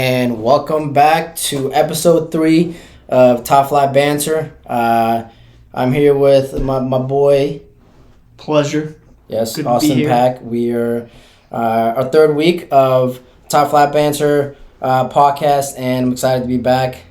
And welcome back to episode 3 of Top Flight Banter. I'm here with my boy. Pleasure. Yes, Good to Austin be here. Pack. We are our third week of Top Flight Banter podcast, and I'm excited to be back.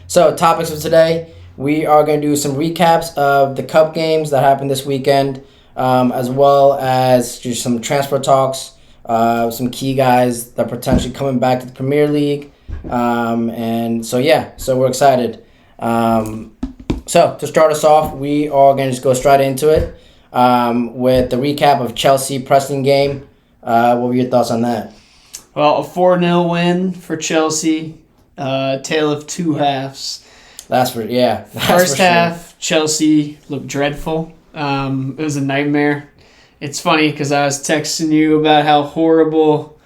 So, topics for today, we are going to do some recaps of the Cup games that happened this weekend, as well as just some transfer talks. Some key guys that are potentially coming back to the Premier League. So we're excited. So to start us off, we are going to just go straight into it with the recap of Chelsea-Preston game. What were your thoughts on that? Well, a 4-0 win for Chelsea. Tale of two halves. First Half, Chelsea looked dreadful. It was a nightmare. It's funny because I was texting you about how horrible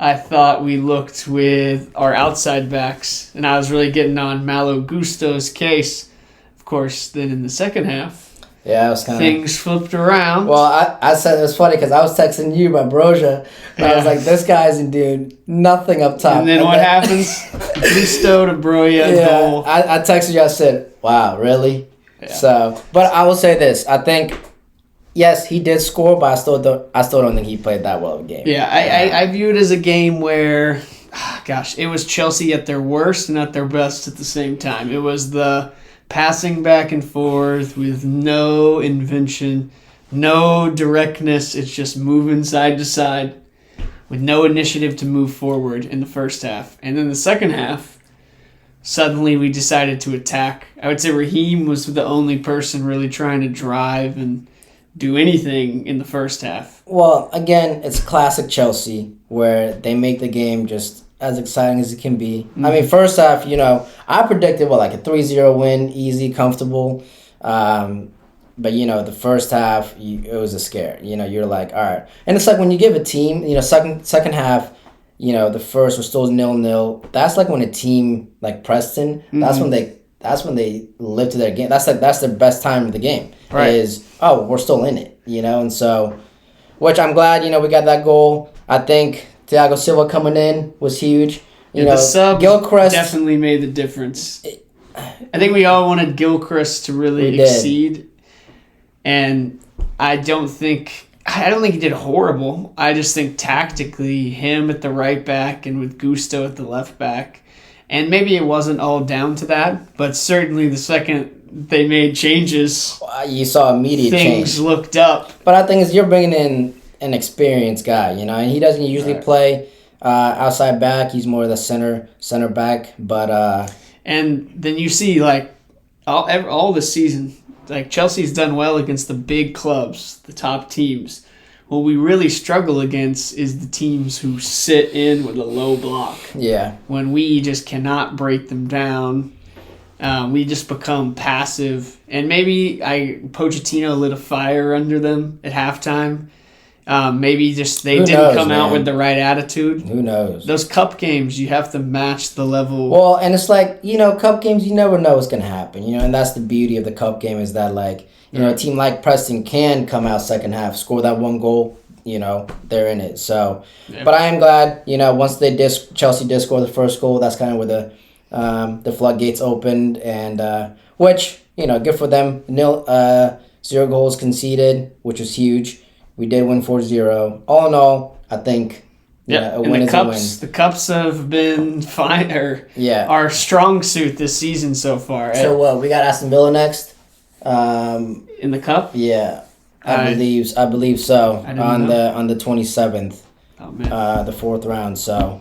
I thought we looked with our outside backs, and I was really getting on Malo Gusto's case. Of course, then in the second half, I was kind of things flipped around. Well, I said it was funny because I was texting you about Broja, and I was like, "This guy isn't doing nothing up top." And then what happens? Gusto to Broja goal. I texted you. I said, "Wow, really?" Yeah. So, but I will say this: I think. Yes, he did score, but I still don't think he played that well of a game. Yeah, I view it as a game where, it was Chelsea at their worst and at their best at the same time. It was the passing back and forth with no invention, no directness. It's just moving side to side with no initiative to move forward in the first half. And then the second half, suddenly we decided to attack. I would say Raheem was the only person really trying to drive and do anything in the first half. Well, again, it's classic Chelsea where they make the game just as exciting as it can be. Mm-hmm. I mean, first half, I predicted like a 3-0 win, easy, comfortable. But the first half, it was a scare. You're like, all right. And it's like when you give a team, second half, the first was still 0-0. That's like when a team like Preston, mm-hmm. That's when they live to their game. That's their best time of the game. Right. We're still in it, and so, which I'm glad, we got that goal. I think Thiago Silva coming in was huge. The sub definitely made the difference. I think we all wanted Gilchrist to really exceed, and I don't think he did horrible. I just think tactically, him at the right back and with Gusto at the left back. And maybe it wasn't all down to that, but certainly the second they made changes, you saw immediate change. Things looked up. But I think you're bringing in an experienced guy, and he doesn't usually play outside back. He's more the center back. But and then you see like all this season, like Chelsea's done well against the big clubs, the top teams. What we really struggle against is the teams who sit in with a low block. Yeah. When we just cannot break them down, we just become passive. And maybe Pochettino lit a fire under them at halftime. Maybe just they didn't come out with the right attitude. Who knows? Those cup games, you have to match the level. Well, and it's like, cup games, you never know what's going to happen. And that's the beauty of the cup game is that, like, a team like Preston can come out second half, score that one goal, they're in it. So, But I am glad, once Chelsea did score the first goal, that's kind of where the floodgates opened, and which, good for them. 0 goals conceded, which was huge. We did win 4-0. All in all, I think a win is a win. The cups have been fine, our strong suit this season so far. So we got Aston Villa next. In the cup? Yeah, I believe so. On the 27th, the 4th round. So,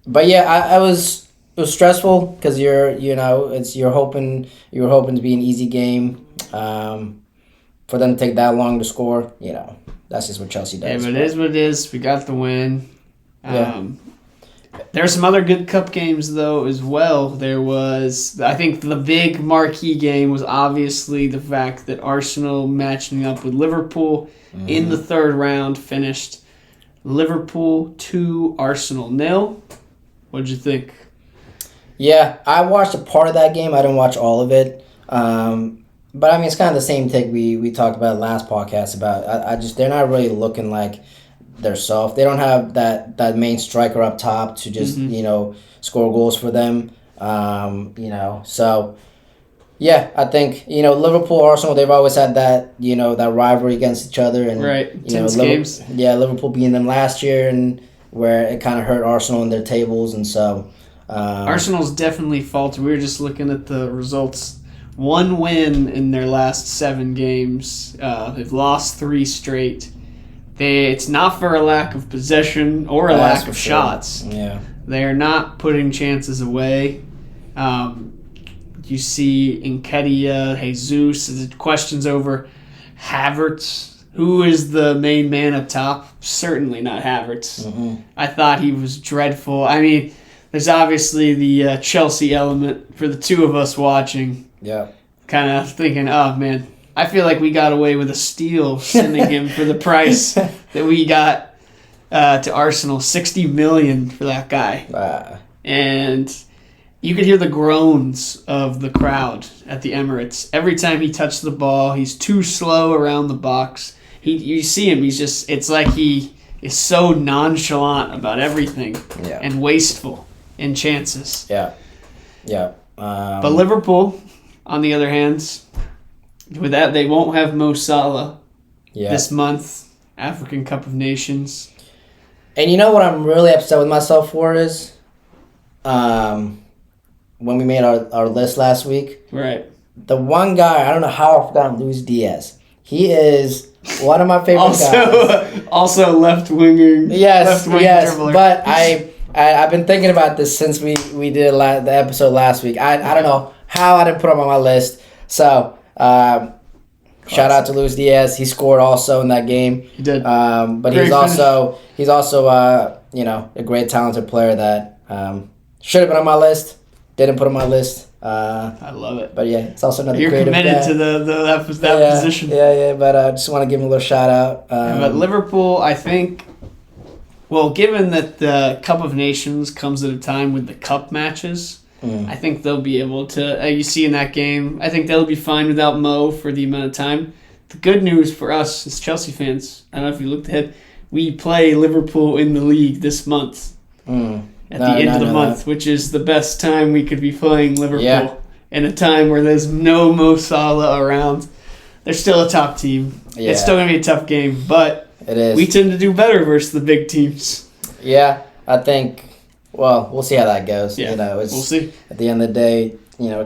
but yeah, it was stressful because you were hoping to be an easy game. For them to take that long to score, that's just what Chelsea does. Yeah, but it is what it is. We got the win. Yeah. There are some other good cup games, though, as well. There was, I think the big marquee game was obviously the fact that Arsenal matching up with Liverpool in the third round finished Liverpool 2, Arsenal 0. What did you think? Yeah, I watched a part of that game. I didn't watch all of it. But I mean, it's kind of the same take we talked about last podcast about. They're not really looking like they're soft. They don't have that main striker up top to just score goals for them. So yeah, I think Liverpool, Arsenal, they've always had that that rivalry against each other, and tense games. Yeah, Liverpool beating them last year, and where it kind of hurt Arsenal in their tables, and so Arsenal's definitely faltered. We were just looking at the results. 1 win in their last 7 games. They've lost 3 straight. It's not for a lack of possession or a lack of shots. Yeah, they are not putting chances away. You see Nketiah, Jesus, questions over Havertz. Who is the main man up top? Certainly not Havertz. Mm-hmm. I thought he was dreadful. I mean, there's obviously the Chelsea element for the two of us watching. Yeah. Kind of thinking, oh, man, I feel like we got away with a steal sending him for the price that we got to Arsenal. $60 million for that guy. And you could hear the groans of the crowd at the Emirates. Every time he touched the ball, he's too slow around the box. You see him, it's like he is so nonchalant about everything and wasteful in chances. Yeah. But Liverpool, on the other hand, with that, they won't have Mo Salah this month, African Cup of Nations. And you know what I'm really upset with myself for is when we made our list last week. Right. The one guy, I don't know how I forgot Luis Diaz. He is one of my favorite guys. Also left-winging. Yes, dribbler. But I've been thinking about this since we did the episode last week. I don't know how I didn't put him on my list. So, shout out to Luis Diaz. He scored also in that game. He did. But he's also a great talented player that should have been on my list. Didn't put him on my list. I love it. But yeah, it's also another You're creative committed guy. to that position. Yeah. But I just want to give him a little shout out. But Liverpool, I think, given that the Cup of Nations comes at a time with the cup matches, I think they'll be able to. You see in that game, I think they'll be fine without Mo for the amount of time. The good news for us as Chelsea fans, I don't know if you looked ahead, we play Liverpool in the league this month. At the end of the month, which is the best time we could be playing Liverpool in a time where there's no Mo Salah around. They're still a top team. Yeah. It's still going to be a tough game, but it is. We tend to do better versus the big teams. Yeah, I think, we'll see how that goes. Yeah, we'll see. At the end of the day,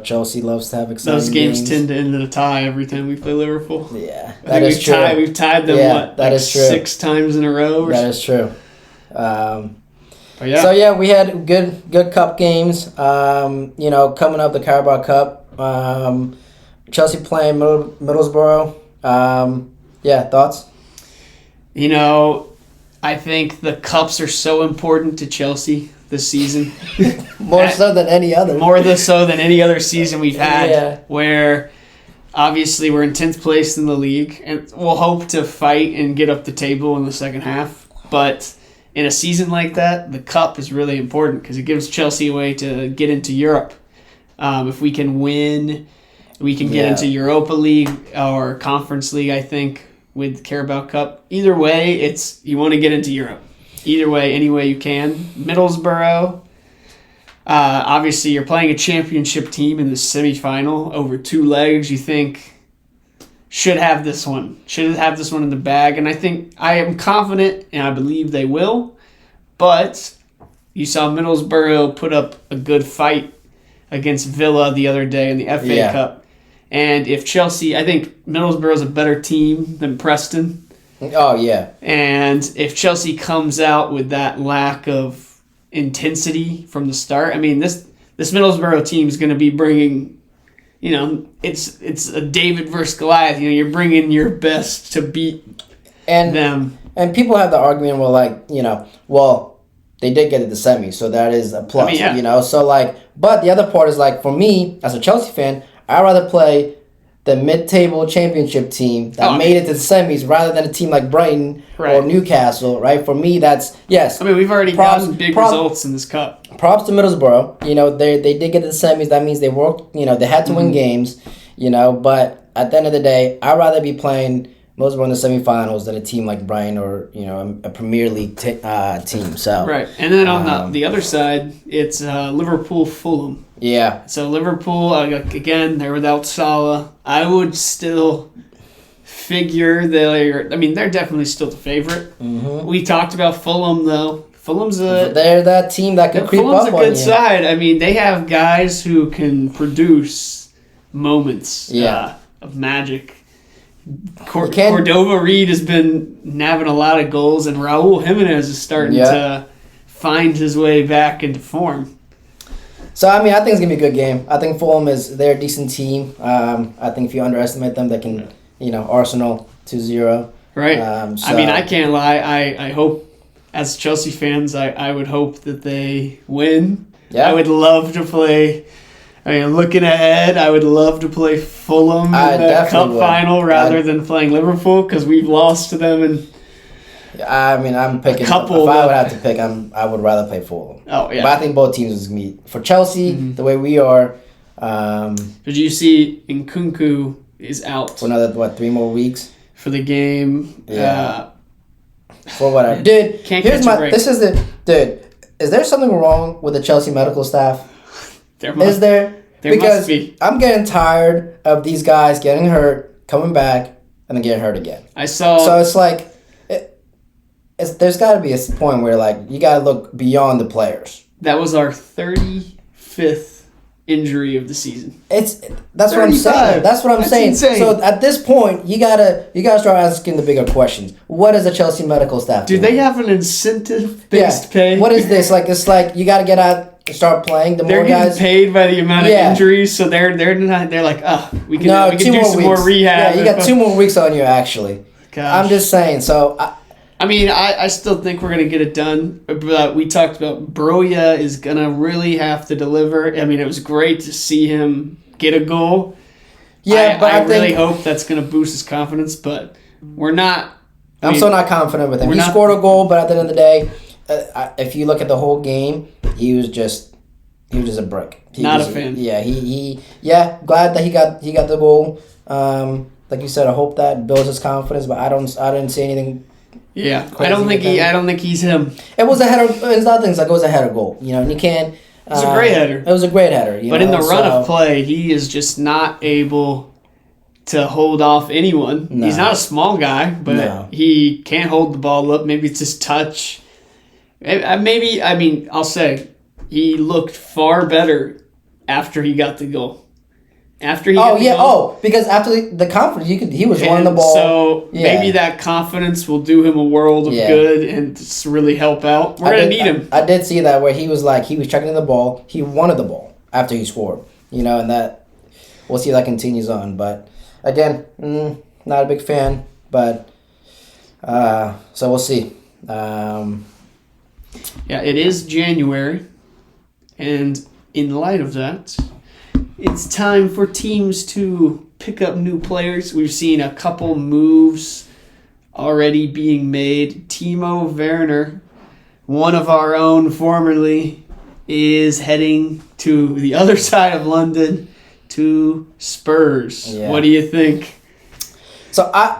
Chelsea loves to have exciting Those games tend to end in a tie every time we play Liverpool. Yeah, that is true. We've tied them, that is true. 6 times in a row? That is true. Yeah. So we had good cup games. Coming up the Carabao Cup. Chelsea playing Middlesbrough. Thoughts? I think the cups are so important to Chelsea this season. More so than any other. More so than any other season we've had. Where obviously we're in 10th place in the league, and we'll hope to fight and get up the table in the second half. But in a season like that, the cup is really important because it gives Chelsea a way to get into Europe. If we can win, we can get into Europa League or Conference League, I think, with Carabao Cup. Either way, you want to get into Europe. Either way, any way you can. Middlesbrough, obviously you're playing a championship team in the semifinal over 2 legs. You think should have this one in the bag, and I am confident and I believe they will. But you saw Middlesbrough put up a good fight against Villa the other day in the FA Cup. And if Chelsea, I think Middlesbrough is a better team than Preston. Oh, yeah. And if Chelsea comes out with that lack of intensity from the start, I mean, this Middlesbrough team is going to be bringing, it's a David versus Goliath. You're bringing your best to beat them. And people have the argument, they did get to the semis, so that is a plus, but the other part is, for me, as a Chelsea fan, I'd rather play the mid-table championship team that made it to the semis rather than a team like Brighton or Newcastle, right? For me, that's, yes. I mean, we've already gotten big results in this cup. Props to Middlesbrough. They did get to the semis. That means they worked, they had to win games, but at the end of the day, I'd rather be playing most run the semifinals than a team like Brighton or a Premier League team. So right, and then on the other side, it's Liverpool Fulham. Yeah. So Liverpool again, they're without Salah. I would still figure they're definitely still the favorite. Mm-hmm. We talked about Fulham though. They're that team that can creep up on you. Fulham's a good side. I mean, they have guys who can produce moments of magic. Cordova Reed has been nabbing a lot of goals, and Raul Jimenez is starting to find his way back into form. So, I mean, I think it's going to be a good game. I think Fulham they're a decent team. I think if you underestimate them, they can, Arsenal 2-0. Right. I mean, I can't lie. I hope, as Chelsea fans, I would hope that they win. Yeah. I would love to play. I mean, looking ahead, I would love to play Fulham in the cup final rather than playing Liverpool because we've lost to them. And I mean, I'm picking. If I would have to pick, I would rather play Fulham. Oh yeah. But I think both teams is gonna be for Chelsea the way we are. Did you see Nkunku is out for another 3 more weeks for the game? Yeah. For what I did. Here's my. This is the dude. Is there something wrong with the Chelsea medical staff? There must be. I'm getting tired of these guys getting hurt, coming back, and then getting hurt again. So it's like, there's got to be a point where you got to look beyond the players. That was our 35th injury of the season. That's what I'm saying. That's what I'm saying. Insane. So at this point, you gotta start asking the bigger questions. What is the Chelsea medical staff doing? Do they have an incentive-based pay? What is this? It's like you got to get out. Start playing. They're getting paid by the amount of injuries, so they're not. They're like, we can do some more rehab. Yeah, you got 2 more weeks on you. Actually, gosh. I'm just saying. So, I mean, I still think we're gonna get it done. But we talked about Broja is gonna really have to deliver. I mean, it was great to see him get a goal. Yeah, but I really hope that's gonna boost his confidence. But we're not. I'm still not confident with him. He scored a goal, but at the end of the day. If you look at the whole game, he was just a brick. Not a fan. Yeah, glad that he got the goal. Like you said, I hope that builds his confidence, but I didn't see anything. Yeah, I don't think he's him. It was a header. It's not things like it was a header goal. And you can't. It was a great header. It was a great header. But in the run of play, he is just not able to hold off anyone. No. He's not a small guy, but he can't hold the ball up. Maybe it's his touch. I'll say he looked far better after he got the goal. Because after the confidence, he was running the ball. So maybe that confidence will do him a world of good and just really help out. We're gonna need him. I did see that where he was checking the ball. He wanted the ball after he scored. And that we'll see if that continues on. But again, not a big fan. But so we'll see. Yeah, it is January, and in light of that, it's time for teams to pick up new players. We've seen a couple moves already being made. Timo Werner, one of our own formerly, is heading to the other side of London to Spurs. Yeah. What do you think? So I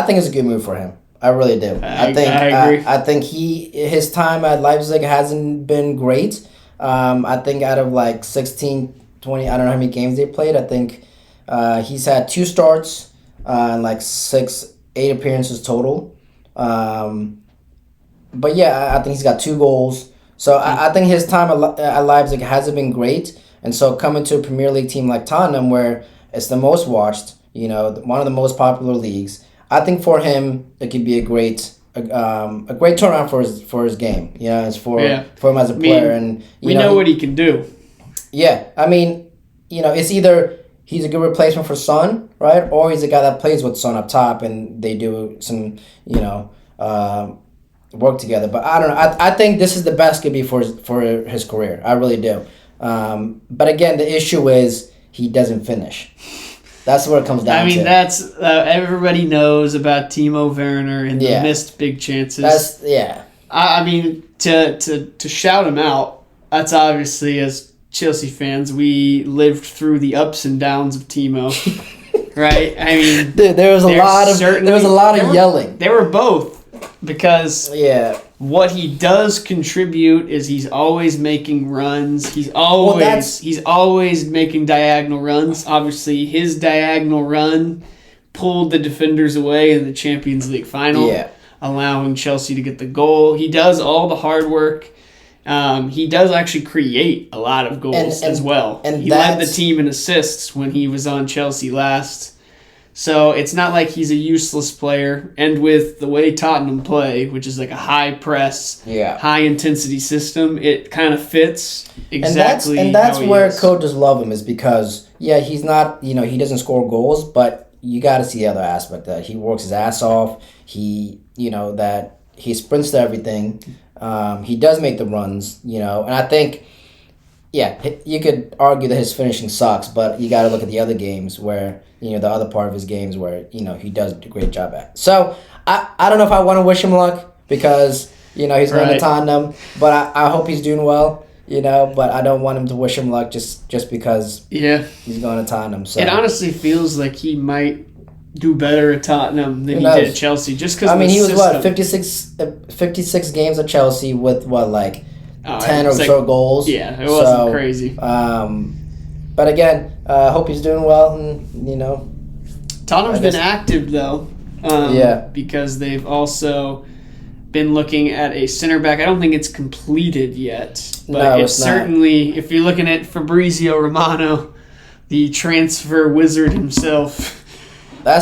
think it's a good move for him. I really do. I agree. I think his time at Leipzig hasn't been great. I think out of 16, 20, I don't know how many games they played. I think he's had 2 starts and 8 appearances total. But yeah, I think he's got 2 goals. So I think his time at Leipzig hasn't been great. And so coming to a Premier League team like Tottenham, where it's the most watched, one of the most popular leagues, I think for him it could be a great turnaround for his game. It's for him as a player, and we know what he can do. Yeah, I mean, it's either he's a good replacement for Son, right, or he's a guy that plays with Son up top, and they do some work together. But I don't know. I think this is the best could be for his career. I really do. But again, the issue is he doesn't finish. That's what it comes down to. I mean, that's everybody knows about Timo Werner and the missed big chances. I mean, to shout him out, that's obviously, as Chelsea fans, we lived through the ups and downs of Timo. right? I mean, Dude, there was a lot of yelling. There were both because Yeah. what he does contribute is he's always making runs. He's always making diagonal runs. Obviously, his diagonal run pulled the defenders away in the Champions League final, allowing Chelsea to get the goal. He does all the hard work. He does actually create a lot of goals as well. And he led the team in assists when he was on Chelsea last. So it's not like he's a useless player. And with the way Tottenham play, which is like a high press, high intensity system, it kind of fits exactly. And that's where coaches love him, is because he's not, he doesn't score goals, but you got to see the other aspect that he works his ass off. He, that he sprints to everything. He does make the runs, and I think, you could argue that his finishing sucks, but you got to look at the other games where, the other part of his games where, he does a great job at. So, I don't know if I want to wish him luck because, he's going to Tottenham, but I hope he's doing well, but I don't want him to wish him luck just because he's going to Tottenham. So. It honestly feels like he might do better at Tottenham than he did at Chelsea, just because he was, 56 games at Chelsea with, 10 or so goals. Yeah, it wasn't crazy. But again, I hope he's doing well, and Tottenham's been active though. Because they've also been looking at a center back. I don't think it's completed yet, but it's certainly, if you're looking at Fabrizio Romano, the transfer wizard himself.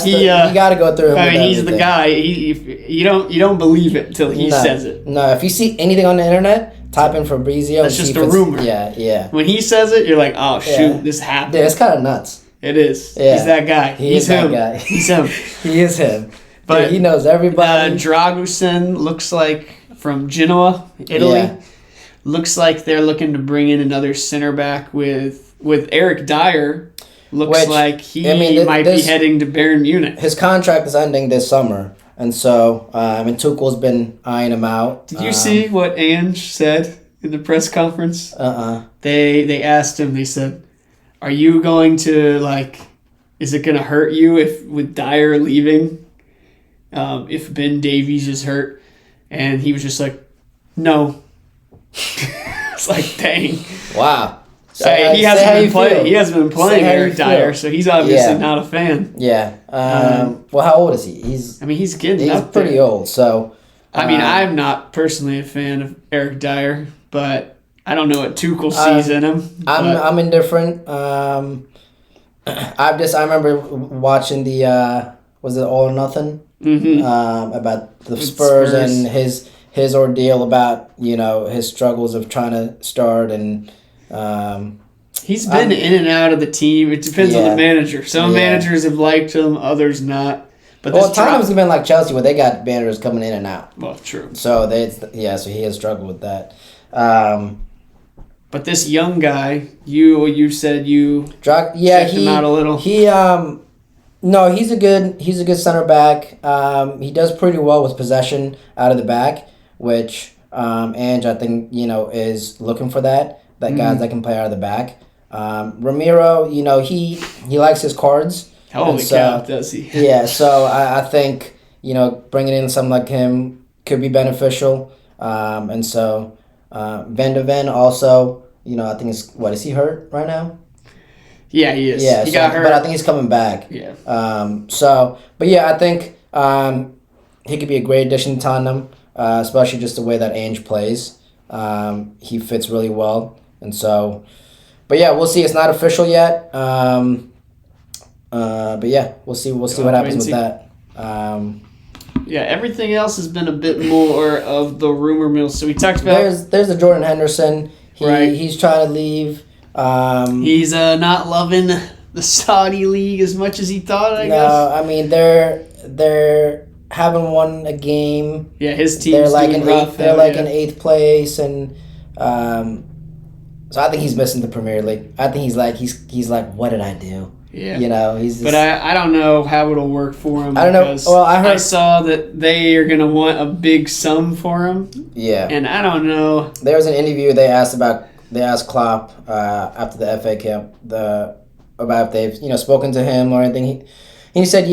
You got to go through him. He's the guy. You don't believe it till he says it. No, if you see anything on the internet, type in Fabrizio. That's just a rumor. Yeah. When he says it, you're like, oh shoot, this happened. Yeah, it's kind of nuts. It is. Yeah. He's that guy. He's him. That guy. He's him. He is him. But he knows everybody. Dragusin looks like from Genoa, Italy. Yeah. Looks like they're looking to bring in another center back with Eric Dyer. Looks like he might be heading to Bayern Munich. His contract is ending this summer, and so Tuchel's been eyeing him out. Did you see what Ange said in the press conference? They asked him. They said, "Are you going to is it going to hurt you with Dyer leaving? If Ben Davies is hurt?" And he was just like, "No." It's like, dang. Wow. So, he hasn't been playing Eric Dyer, so he's obviously not a fan. Yeah. Well, how old is he? He's getting up there. He's pretty old, so... I'm not personally a fan of Eric Dyer, but I don't know what Tuchel sees in him. I'm indifferent. I remember watching the... was it All or Nothing? Mm-hmm. About the Spurs and his ordeal about, his struggles of trying to start and... he's been in and out of the team. It depends on the manager. Some managers have liked him, others not. But Tottenham's been like Chelsea, where they got managers coming in and out. Well, true. So so he has struggled with that. But this young guy, you said checked him out a little. No, he's a good center back. He does pretty well with possession out of the back, which Ange, I think, is looking for that guys that can play out of the back. Ramiro, he likes his cards. Holy cow, does he? Yeah, so I think, bringing in someone like him could be beneficial. And so Van de Ven also, I think is he hurt right now? Yeah, he is. Yeah, he got hurt. But I think he's coming back. Yeah. I think he could be a great addition to Tottenham, especially just the way that Ange plays. He fits really well. And so, we'll see. It's not official yet. We'll see. We'll see what happens with that. Everything else has been a bit more of the rumor mill. So we talked about there's the Jordan Henderson. He's trying to leave. He's not loving the Saudi league as much as he thought. I guess. No, I mean they're haven't won a game. Yeah, his team's doing rough. They're in 8th place, and so I think he's missing the Premier League. I think he's like, what did I do? Yeah. He's just... But I don't know how it'll work for him. I don't know. Well, I saw that they are going to want a big sum for him. Yeah. And I don't know. There was an interview they asked Klopp after the FA Cup, about if they've spoken to him or anything. He said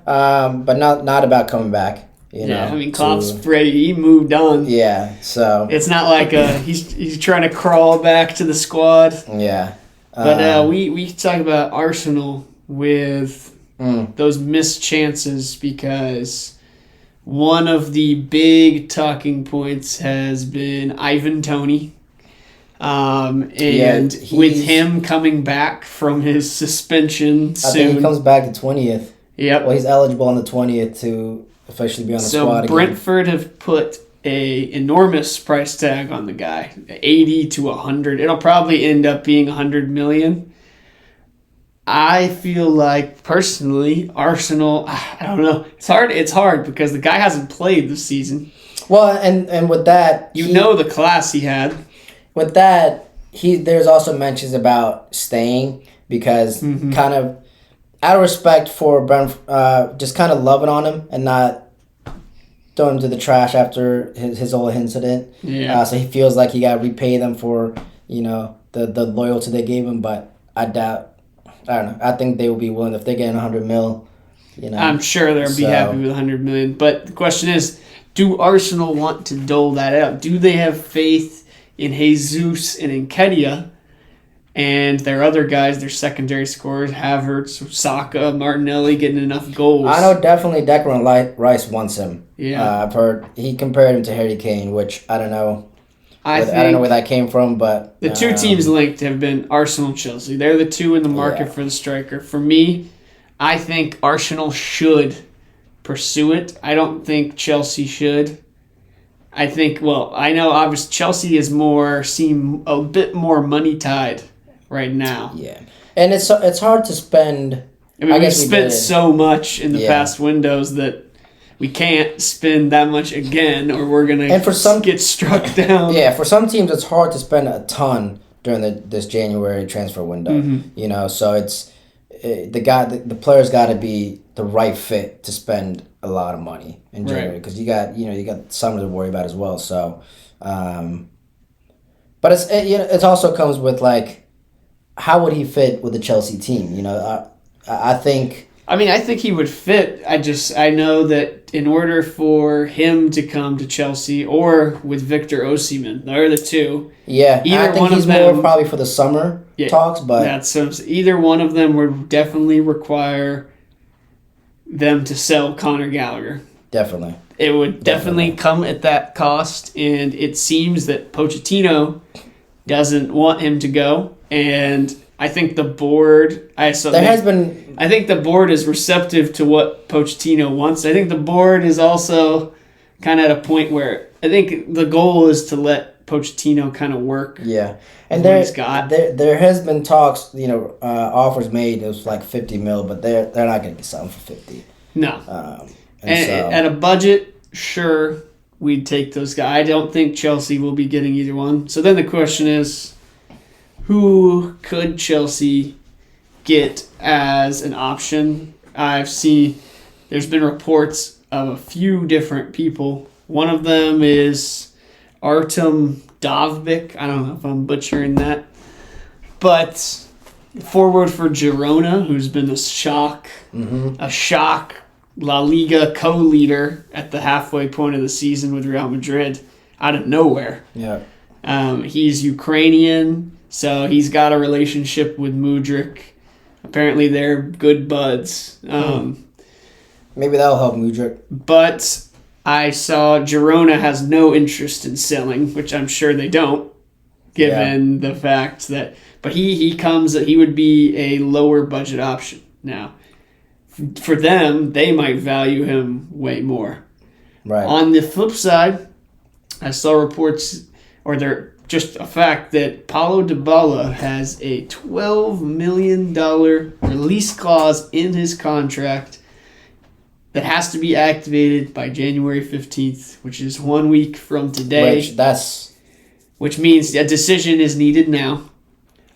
but not about coming back. I mean, Klopp's ready. He moved on. Yeah, so it's not like he's trying to crawl back to the squad. Yeah, but we talk about Arsenal with those missed chances because one of the big talking points has been Ivan Toney. With him coming back from his suspension soon. I think he comes back the 20th. Yep. Well, he's eligible on the 20th to officially be on the squad again. So Brentford have put a enormous price tag on the guy, 80 to 100. It'll probably end up being 100 million. I feel like personally, Arsenal, I don't know. It's hard because the guy hasn't played this season. Well, and with that, the class he had. With that, there's also mentions about staying because kind of out of respect for Brentford, just kind of loving on him and not throwing him to the trash after his whole incident. Yeah. So he feels like he got to repay them for the loyalty they gave him, but I doubt. I don't know. I think they will be willing if they're getting 100 mil. I'm sure they'll be happy with 100 million. But the question is, do Arsenal want to dole that out? Do they have faith in Jesus and in Nketiah and their other guys, their secondary scorers, Havertz, Saka, Martinelli, getting enough goals? I know definitely Declan Rice wants him. Yeah. I've heard he compared him to Harry Kane, which I don't know. I don't know where that came from, but the two teams linked have been Arsenal and Chelsea. They're the two in the market for the striker. For me, I think Arsenal should pursue it. I don't think Chelsea should. I think, I know obviously Chelsea seem a bit more money tied right now. Yeah. And it's hard to spend. I mean, we've spent so much in the past windows that we can't spend that much again, or we're gonna get struck down. Yeah, for some teams, it's hard to spend a ton during this January transfer window. Mm-hmm. So it's the player's got to be the right fit to spend a lot of money in January because you got summer to worry about as well. So, but it also comes with like, how would he fit with the Chelsea team? I think. I think he would fit. I know that in order for him to come to Chelsea or with Victor Osimhen, they're the two. Yeah, I think he's more probably for the summer talks, but either one of them would definitely require them to sell Conor Gallagher. Definitely. It would definitely come at that cost, and it seems that Pochettino doesn't want him to go, and I think the board. I think the board is receptive to what Pochettino wants. I think the board is also kind of at a point where I think the goal is to let Pochettino kind of work. Yeah, and there has been talks. Offers made. It was like 50 mil, but they're not going to get something for 50. No. At a budget, sure, we'd take those guys. I don't think Chelsea will be getting either one. So then the question is, who could Chelsea get as an option? I've seen there's been reports of a few different people. One of them is Artem Dovbyk. I don't know if I'm butchering that. But forward for Girona, who's been a shock La Liga co-leader at the halfway point of the season with Real Madrid out of nowhere. Yeah. He's Ukrainian. So he's got a relationship with Mudryk. Apparently they're good buds. Maybe that'll help Mudryk. But I saw Girona has no interest in selling, which I'm sure they don't, given the fact that... But he would be a lower budget option. Now, for them, they might value him way more. Right. On the flip side, I saw reports, or they're just a fact, that Paulo Dybala has a $12 million release clause in his contract that has to be activated by January 15th, which is 1 week from today. Which means a decision is needed now.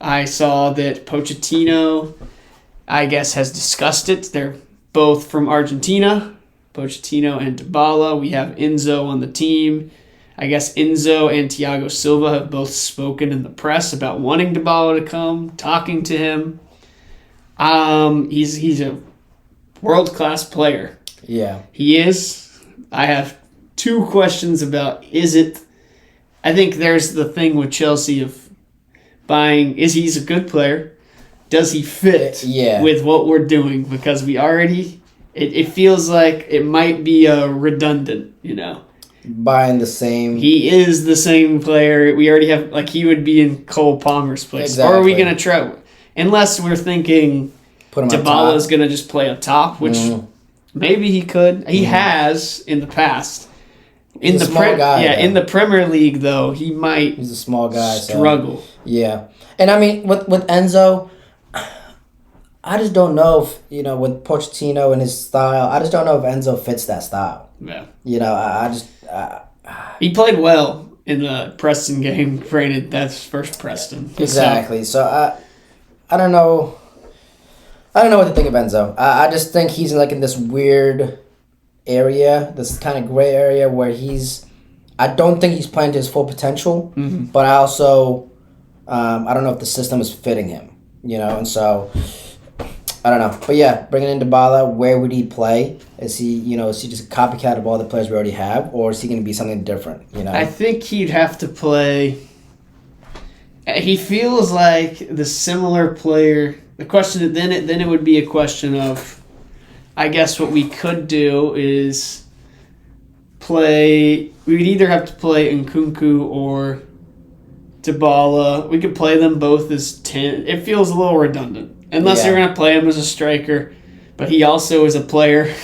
I saw that Pochettino, I guess, has discussed it. They're both from Argentina, Pochettino and Dybala. We have Enzo on the team. I guess Enzo and Thiago Silva have both spoken in the press about wanting Dybala to come, talking to him. He's a world-class player. Yeah. He is. I have 2 questions about I think there's the thing with Chelsea of buying, he's a good player? Does he fit with what we're doing? Because we already, it feels like it might be redundant, Buying the same. He is the same player. We already have, he would be in Cole Palmer's place. Exactly. Or are we going to try, unless we're thinking Dybala's going to just play up top, which maybe he could. He has in the past. He's a small guy. Yeah, in the Premier League, though, he might He's a small guy. struggle. So, yeah. And I mean, with Enzo, I just don't know if, with Pochettino and his style, I just don't know if Enzo fits that style. Yeah. I just... he played well in the Preston game. Granted, that's first Preston. Exactly. So, I don't know. I don't know what to think of Enzo. I just think he's in this weird area, this kind of gray area where I don't think he's playing to his full potential, but I also, I don't know if the system is fitting him, and so, I don't know. But yeah, bringing in Dybala, where would he play? Is he just a copycat of all the players we already have, or is he going to be something different, I think he'd have to play, he feels like the similar player. The question, then it would be a question of, I guess what we could do is we would either have to play Nkunku or Dybala. We could play them both as 10. It feels a little redundant. Unless you're going to play him as a striker. But he also is a player.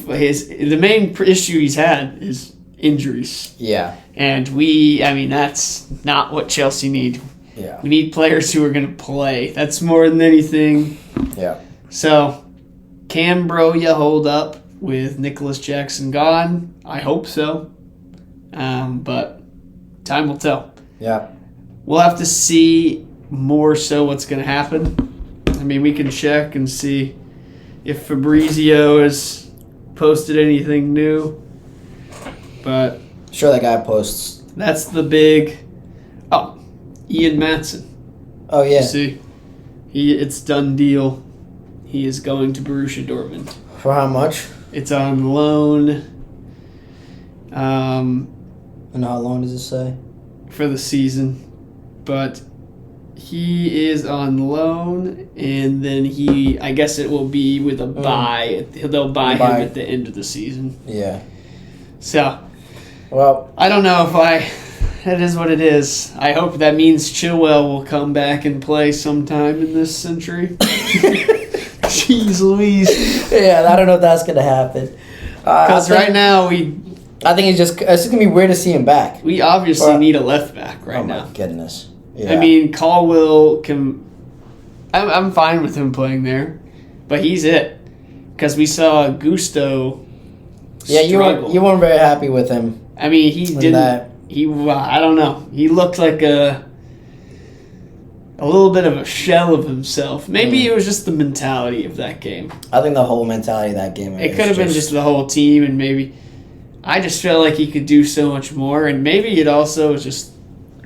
The main issue he's had is injuries. Yeah. And that's not what Chelsea need. Yeah. We need players who are going to play. That's more than anything. Yeah. So, can Broja hold up with Nicholas Jackson gone? I hope so. But time will tell. Yeah. We'll have to see more so what's going to happen. We can check and see if Fabrizio has posted anything new. But sure that guy posts. That's the big... Oh, Ian Maatsen. Oh, yeah. See, it's done deal. He is going to Borussia Dortmund. For how much? It's on loan. And how long does it say? For the season. But he is on loan, and then I guess it will be with a buy. They'll buy him at the end of the season. Yeah. So, well, I don't know it is what it is. I hope that means Chilwell will come back and play sometime in this century. Jeez Louise. Yeah, I don't know if that's going to happen. Because right now I think it's just going to be weird to see him back. We obviously need a left back now. Oh my goodness. Yeah. Caldwell can... I'm fine with him playing there. But he's it. Because we saw Gusto struggle. You weren't very happy with him. He didn't... I don't know. He looked like a little bit of a shell of himself. Maybe it was just the mentality of that game. I think the whole mentality of that game. It could have been just the whole team, and maybe I just felt like he could do so much more, and maybe it also was just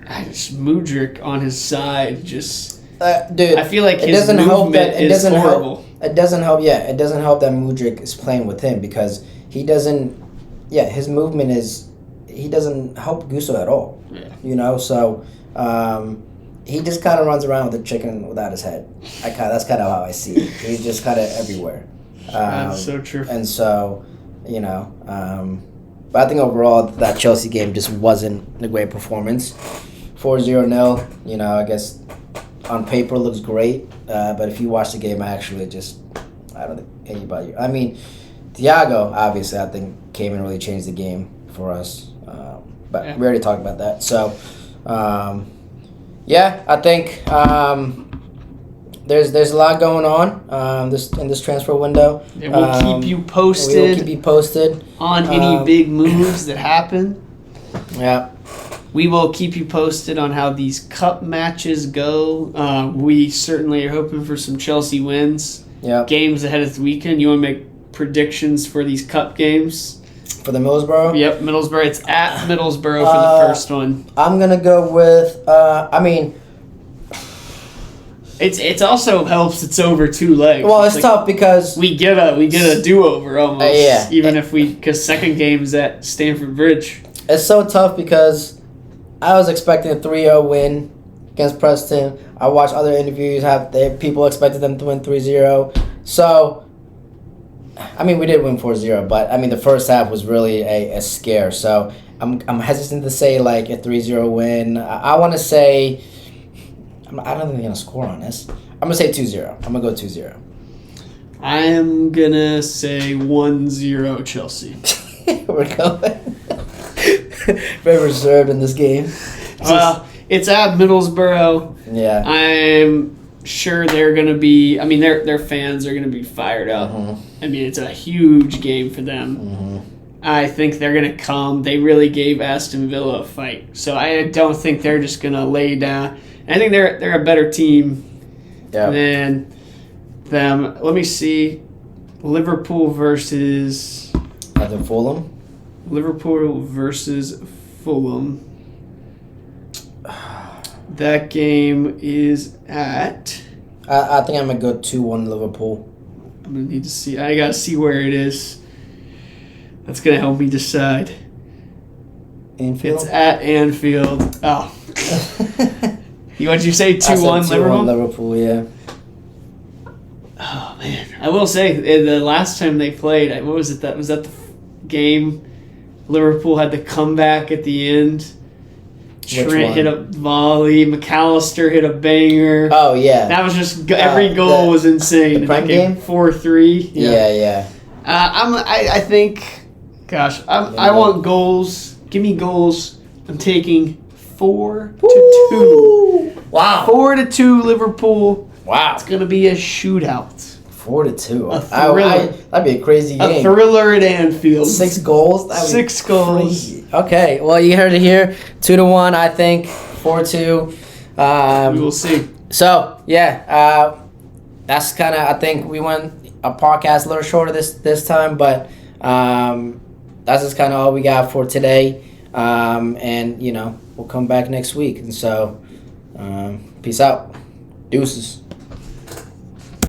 Mudryk on his side. Just dude, I feel like his movement is horrible. It doesn't help. Yeah, it doesn't help that Mudryk is playing with him because he doesn't. Yeah, his movement is. He doesn't help Gusto at all. Yeah. So he just kind of runs around with a chicken without his head. That's kind of how I see it. He's just kind of everywhere. That's so true. And so, but I think overall that Chelsea game just wasn't a great performance. 4-0-0, I guess on paper looks great. But if you watch the game, I don't think anybody... Thiago, obviously, I think came and really changed the game for us. But we already talked about that. So, I think there's a lot going on in this transfer window. And we'll keep you posted. We will keep you posted on any big moves that happen. Yeah. We will keep you posted on how these cup matches go. We certainly are hoping for some Chelsea wins. Yeah. Games ahead of the weekend. You want to make predictions for these cup games? For the Middlesbrough? Yep, Middlesbrough. It's at Middlesbrough for the first one. I'm going to go with, It's also helps. It's over 2 legs. Well, it's tough because we get a do over almost. Yeah. Even if because second game's at Stamford Bridge. It's so tough because I was expecting a 3-0 win against Preston. I watched other interviews people expected them to win 3-0. So, I mean, we did win 4-0, but I mean the first half was really a scare. So I'm hesitant to say like a 3-0 win. I want to say. I don't think they're going to score on this. I'm going to say 2-0. I'm going to go 2-0. I am going to say 1-0 Chelsea. We're going. Very reserved in this game. Well, it's at Middlesbrough. Yeah. I'm sure they're going to be... I mean, their fans are going to be fired up. Mm-hmm. I mean, it's a huge game for them. Mm-hmm. I think they're going to come. They really gave Aston Villa a fight. So I don't think they're just going to lay down... I think they're a better team than them. Let me see. Liverpool versus... Either Fulham? Liverpool versus Fulham. That game is at... I think I'm going to go 2-1 Liverpool. I'm going to need to see. I got to see where it is. That's going to help me decide. Anfield? It's at Anfield. Oh. What'd you say? 2-1 Liverpool? 2-1 Liverpool, yeah. Oh man, I will say the last time they played, what was it? Was that the game? Liverpool had the comeback at the end. Trent hit a volley. McAllister hit a banger. Oh yeah, that was just every goal was insane. The Prem game 4-3. Yeah. I think. Gosh, I want goals. Give me goals. I'm taking 4-2. Wow. 4-2 Liverpool. Wow. It's going to be a shootout. 4-2. A thriller. That'd be a crazy game. A thriller at Anfield. 6 goals? 6 goals. Crazy. Okay, well, you heard it here. 2-1, I think. 4-2. We will see. So, yeah. That's kind of, I think we went a podcast a little shorter this time, but that's just kind of all we got for today. And, we'll come back next week. And so, peace out. Deuces.